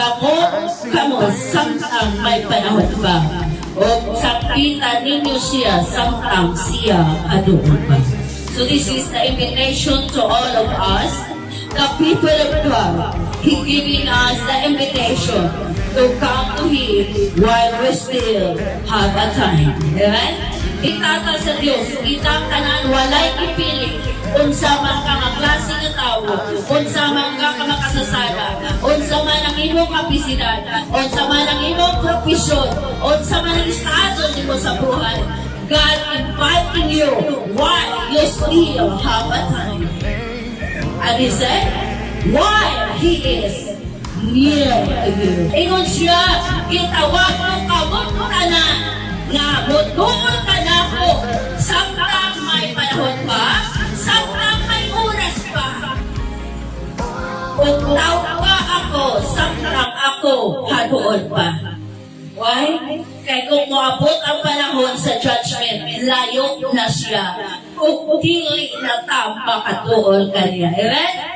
Damo kamo samtang may panahon pa. O sakita ninyo siya samtang siya adoon pa. So this is the invitation to all of us, the people of God. He giving us the invitation to come to Him while we still have a time. Amen? Itata sa Diyos, itang tanan walay ipili, unsa man ka nga klase nga tawo, unsa man ka makasasala, unsa man ang imong kapisidad, unsa man ang imong profesyon, unsa man ang estado nimo sa buhay. God inviting you while you still have a time. And He said, while He is near to you. Ingon siya, gitawag mo kamot ka na, nga mutuon ka na ko, samtang may panahon pa, samtang may oras pa. Ugtaw pa ako, samtang ako hadoon pa. Why? Kaya kung maabot ang panahon sa judgment, layo na siya. Kung dili na tama katuon kanya. Amen?